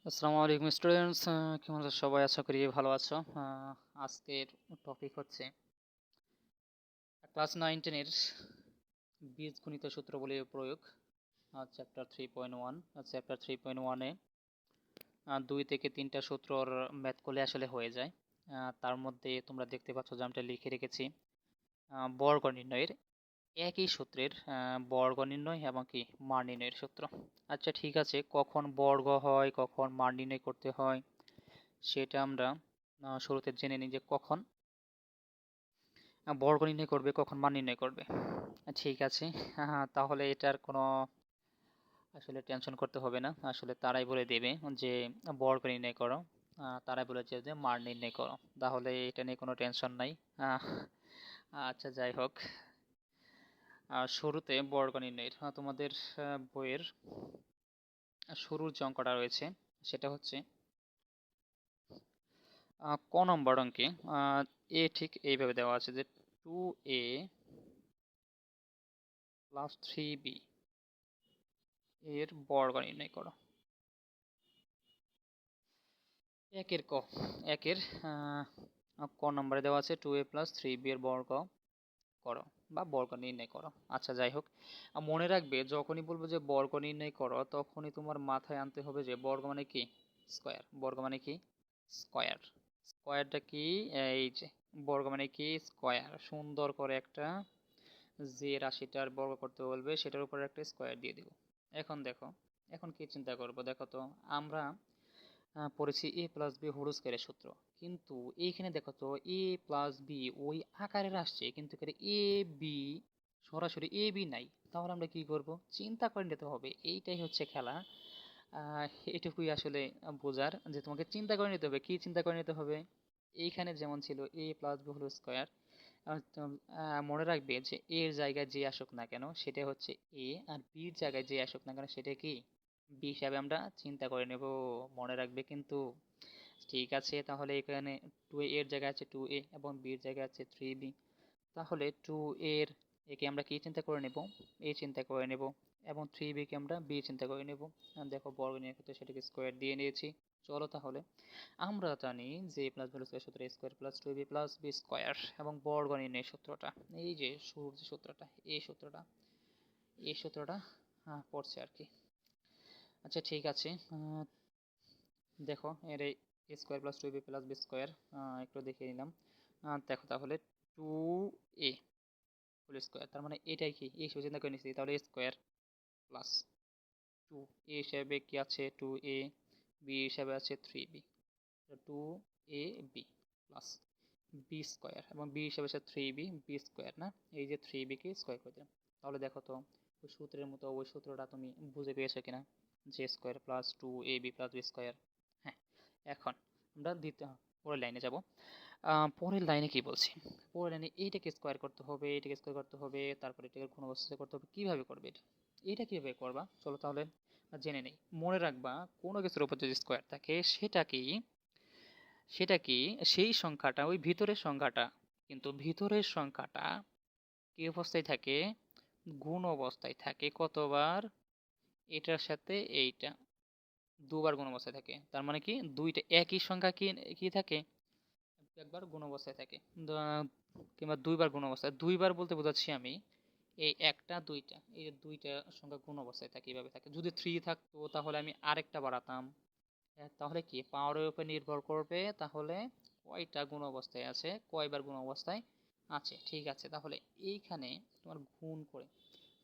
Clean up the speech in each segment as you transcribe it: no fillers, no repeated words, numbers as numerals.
আসসালামু আলাইকুম স্টুডেন্টস, কেমন আছো সবাই? আশা করি ভালো আছো। আজকের টপিক হচ্ছে ক্লাস 9-10 এর বীজগণিত সূত্র বলে প্রয়োগ, চ্যাপ্টার 3.1। চ্যাপ্টার 3.1-এ 2 থেকে 3টা সূত্রর ম্যাথ করলে আসলে হয়ে যায়। তার মধ্যে তোমরা দেখতে পাচ্ছ যে আমি লিখে রেখেছি বর্গ নির্ণয়ের একই সূত্রের বর্গ নির্ণয় এবং কি মান নির্ণয়ের সূত্র। আচ্ছা ঠিক আছে, কখন বর্গ হয় কখন মান নির্ণয় করতে হয় সেটা আমরা শুরুতে জেনে নিই যে কখন বর্গ নির্ণয় করবে কখন মান নির্ণয় করবে। ঠিক আছে, তাহলে এটার কোনো আসলে টেনশন করতে হবে না, আসলে তারাই বলে দেবে যে বর্গ নির্ণয় করো, তারাই বলেছে যে মান নির্ণয় করো, তাহলে এটা নিয়ে কোনো টেনশন নাই। আহ, আচ্ছা যাই হোক, শুরুতে বর্গ নির্ণয়ের তোমাদের বইয়ের শুরুর যে অঙ্কটা রয়েছে সেটা হচ্ছে ক নম্বর অঙ্কে এ ঠিক এইভাবে দেওয়া আছে যে 2a প্লাস 3b এর বর্গ নির্ণয় করো। একের ক একের ক নম্বরে দেওয়া আছে 2a প্লাস 3b এর বর্গ করো বা বর্গ নির্ণয় করো। আচ্ছা যাই হোক, মনে রাখবে যখনই বলবো যে বর্গ নির্ণয় করো তখনই তোমার মাথায় আনতে হবে যে বর্গ মানে কি স্কোয়ার, বর্গ মানে কি স্কোয়ার। স্কোয়ারটা কি? এই যে বর্গ মানে কি স্কোয়ার, সুন্দর করে একটা যে রাশিটার বর্গ করতে বলবে সেটার উপর একটা স্কোয়ার দিয়ে দিব। এখন দেখো, এখন কি চিন্তা করবো দেখো তো, আমরা পড়েছি এ প্লাস বি হোল স্কয়ারের সূত্র, কিন্তু এইখানে দেখো তো এ প্লাস বি ওই আকারের আসছে কিন্তু এখানে এ বি সরাসরি এ বি নাই, তাহলে আমরা কি করব? চিন্তা করে নিতে হবে, এইটাই হচ্ছে খেলা। আহ, এটুকুই আসলে বোঝার যে তোমাকে চিন্তা করে নিতে হবে। কি চিন্তা করে নিতে হবে? এইখানে যেমন ছিল এ প্লাস বি হোল স্কয়ার, মনে রাখবে যে এর জায়গায় যে আসুক না কেন সেটা হচ্ছে এ, আর বির জায়গায় যে আসুক না কেন সেটা কি বি হিসাবে আমরা চিন্তা করে নেব। মনে রাখবে কিন্তু। ঠিক আছে, তাহলে এখানে 2a এর জায়গায় আছে 2a এবং বির জায়গায় আছে 3b, তাহলে 2 এর একে আমরা কি চিন্তা করে নেব? এ চিন্তা করে নেব, এবং 3b কে আমরা বি চিন্তা করে নেব। দেখো বর্গ নিয়ে ক্ষেত্রে সেটাকে স্কোয়ার দিয়ে নিয়েছি। চলো তাহলে, আমরা জানি যে A plus B whole square সূত্র A square plus 2ab plus B square, এবং বর্গ নির্ণয়ের সূত্রটা এই যে শুরুর যে সূত্রটা, এই সূত্রটা পড়ছে আর কি। আচ্ছা ঠিক আছে, দেখো এর a square plus 2ab plus B square একটু দেখে নিলাম। দেখো তাহলে 2a হোল স্কয়ার, তার মানে এটাই কি এই হিসেবে চিন্তা করে নিচ্ছি, তাহলে এ স্কয়ার প্লাস 2a হিসাবে কি আছে 2a, বি হিসাবে আছে 3b, 2ab plus B square, এবং বি হিসাবে আছে 3b, বি স্কোয়ার না, এই যে 3b কে স্কোয়ার করে দিলাম। তাহলে দেখো তো ওই সূত্রের মতো ওই সূত্রটা তুমি বুঝে পেয়েছো কিনা, যে square plus 2ab plus B square. হ্যাঁ, এখন আমরা পরের লাইনে যাব। পরের লাইনে কি বলছি? পরের লাইনে এইটাকে স্কোয়ার করতে হবে, এইটাকে স্কোয়ার করতে হবে, তারপরে এটাকে ঘন অবস্থায় করতে হবে। কিভাবে করবে এটা? এটা কিভাবে করবা চলো তাহলে জেনে নেই। মনে রাখবা কোনো কিছুর উপর যদি স্কোয়ার থাকে সেটা কি সেই সংখ্যাটা ওই ভিতরের সংখ্যাটা, কিন্তু ভিতরের সংখ্যাটা কি অবস্থায় থাকে? গুণ অবস্থায় থাকে। কতবার? এটার সাথে এইটা দুবার গুণ অবস্থায় থাকে। তার মানে কি দুইটা একই সংখ্যা কি কি থাকে? একবার গুণ অবস্থায় থাকে, কিংবা দুইবার গুণ অবস্থায়। দুইবার বলতে বোঝাচ্ছি আমি এই একটা দুইটা, এই যে দুইটা সংখ্যা গুণ অবস্থায় থাকে, এইভাবে থাকে। যদি 3 থাকতো তাহলে আমি আরেকটা বাড়াতাম। তাহলে কি পাওয়ারের উপর নির্ভর করবে, তাহলে কয়টা গুণ অবস্থায় আছে, কয়বার গুণ অবস্থায় আছে। ঠিক আছে, তাহলে এইখানে তোমার গুণ করে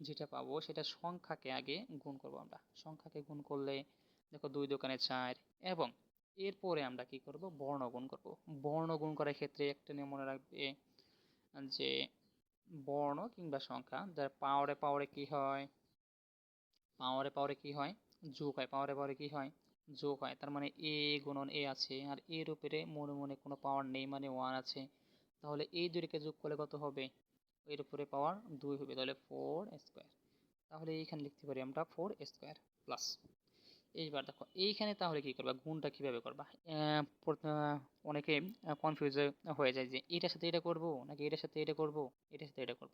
যেটা পাবো সেটা সংখ্যাকে আগে গুণ করব। আমরা সংখ্যাকে গুণ করলে দেখো 2 দোকানে 4, এবং এরপরে আমরা কি করব? বর্ণ গুণ করব। বর্ণ গুণ করার ক্ষেত্রে একটা নিয়ম মনে রাখবে, যে বর্ণ কিংবা সংখ্যা যার পাওয়ারে পাওয়ারে কি হয়, পাওয়ারে পাওয়ারে কি হয়, যোগ হয়। পাওয়ারে পাওয়ারে কি হয়, যোগ হয়। তার মানে এ গুণন এ আছে, আর এর উপরে মনে মনে কোনো পাওয়ার নেই মানে 1 আছে, তাহলে এই দুইটাকে যোগ করলে কত হবে? এর উপরে পাওয়ার 2 হবে, তাহলে 4 স্কোয়ার। তাহলে এইখানে লিখতে পারি আমরা 4 স্কোয়ার প্লাস। এইবার দেখো এইখানে তাহলে কি করবা, গুণটা কিভাবে করবা? অনেকে কনফিউজ হয়ে যায় যে এটার সাথে এটা করব নাকি এটার সাথে এটা করব, এটার সাথে এটা করব।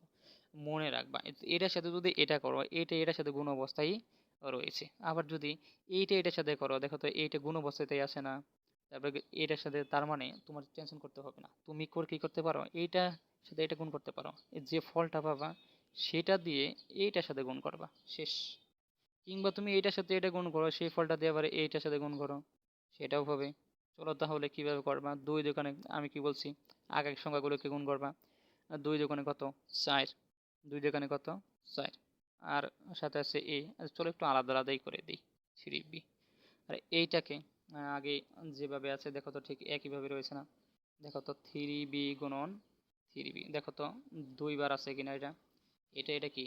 মনে রাখবা এটার সাথে যদি এটা করো, এটা এটার সাথে গুণ অবস্থায় রয়েছে। আবার যদি এইটা এটার সাথে করো, দেখো তো এইটা গুণ অবস্থাতেই আসে না। তারপরে এটার সাথে, তার মানে তোমার টেনশন করতে হবে না, তুমি কি করতে পারো, এইটা সাথে এটা গুণ করতে পারো, যে ফলটা পাবা সেটা দিয়ে এইটার সাথে গুণ করবা, শেষ। কিংবা তুমি এইটার সাথে এটা গুণ করো, সেই ফলটা দিয়ে আবার এইটার সাথে গুণ করো, সেটাও হবে। চলো তাহলে কিভাবে করবা, দুই দোকানে, আমি কি বলছি, আগের সংখ্যাগুলোকে গুণ করবা। আর দুই দোকানে কত, 4, দুই দোকানে কত, 4, আর সাথে আছে এ। চলো একটু আলাদা আলাদাই করে দিই, 3b। আর এইটাকে আগে যেভাবে আছে দেখো তো ঠিক একইভাবে রয়েছে না, দেখো তো 3b গুণন 3b, দেখো তো দুইবার আছে কিনা এটা, এটা কি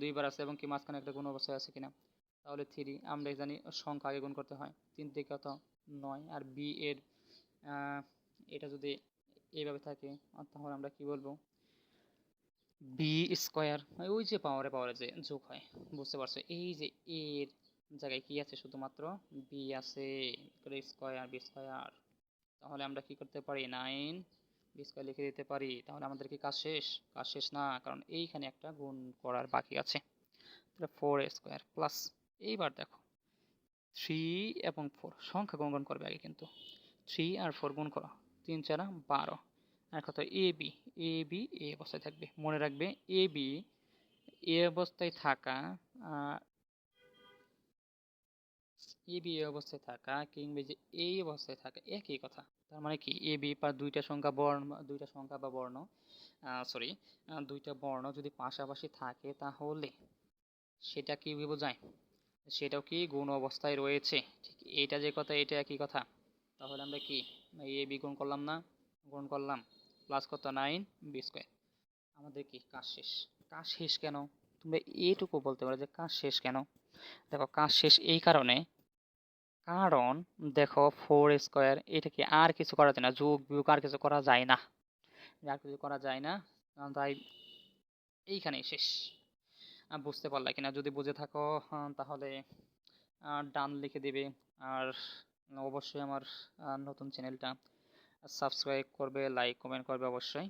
দুইবার আছে এবং কি মাঝখানে একটা গুণ অবস্থায় আছে কিনা। তাহলে 3, আমরা জানি সংখ্যা আগে গুণ করতে হয়, 3 থেকে কত, 9। আর বি এর এটা যদি এইভাবে থাকে, তাহলে আমরা কি বলবো, বি স্কোয়ার, ওই যে পাওয়ারে পাওয়ারে যে যোগ হয়, বুঝতে পারছো, এই যে এর জায়গায় কি আছে, শুধুমাত্র বি আছে, স্কোয়ার বি স্কোয়ার। তাহলে আমরা কি করতে পারি, 9 বি স্কোয়ার লিখে দিতে পারি। তাহলে আমাদের কি কাজ শেষ? কাজ শেষ না, কারণ এইখানে একটা গুণ করার বাকি আছে। তাহলে 4 স্কোয়ার প্লাস, এইবার দেখো 3 এবং 4 সংখ্যা গুণ করবে আগে, কিন্তু 3 আর 4 গুণ করো, 3 4 12। আর কত, A B, A B A অবস্থায় থাকবে, মনে রাখবে এ বি এ অবস্থায় থাকা, এ বি এ অবস্থায় থাকা কিংবা যে এই অবস্থায় থাকা একই কথা। তার মানে কি, এ বি বা দুইটা সংখ্যা বর্ণ, দুইটা সংখ্যা বা বর্ণ, সরি, দুইটা বর্ণ যদি পাশাপাশি থাকে তাহলে সেটা কি বোঝায়, সেটাও কি গুণ অবস্থায় রয়েছে। ঠিক এইটা যে কথা, এটা একই কথা। তাহলে আমরা কি এ বি গুণ করলাম না, গুণ করলাম, প্লাস কত, 9 বি স্কোয়ার। আমাদের কি কাজ শেষ। কাজ শেষ কেন, তোমরা এইটুকু বলতে পারো যে কাজ শেষ কেন। দেখো কাজ শেষ এই কারণে, কারণ দেখো 4 স্কোয়ার, এটা কি আর কিছু করা যায় না, যোগ বিয়োগ আর কিছু করা যায় না, আর কিছু করা যায় না, তাই এইখানেই শেষ। বুঝতে পারলা কিনা, যদি বুঝে থাকো তাহলে ডান লিখে দিবে। আর অবশ্যই আমার নতুন চ্যানেলটা সাবস্ক্রাইব করবে, লাইক কমেন্ট করবে অবশ্যই,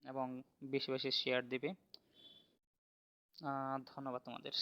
এবং বেশি বেশি শেয়ার দিবে। ধন্যবাদ তোমাদের।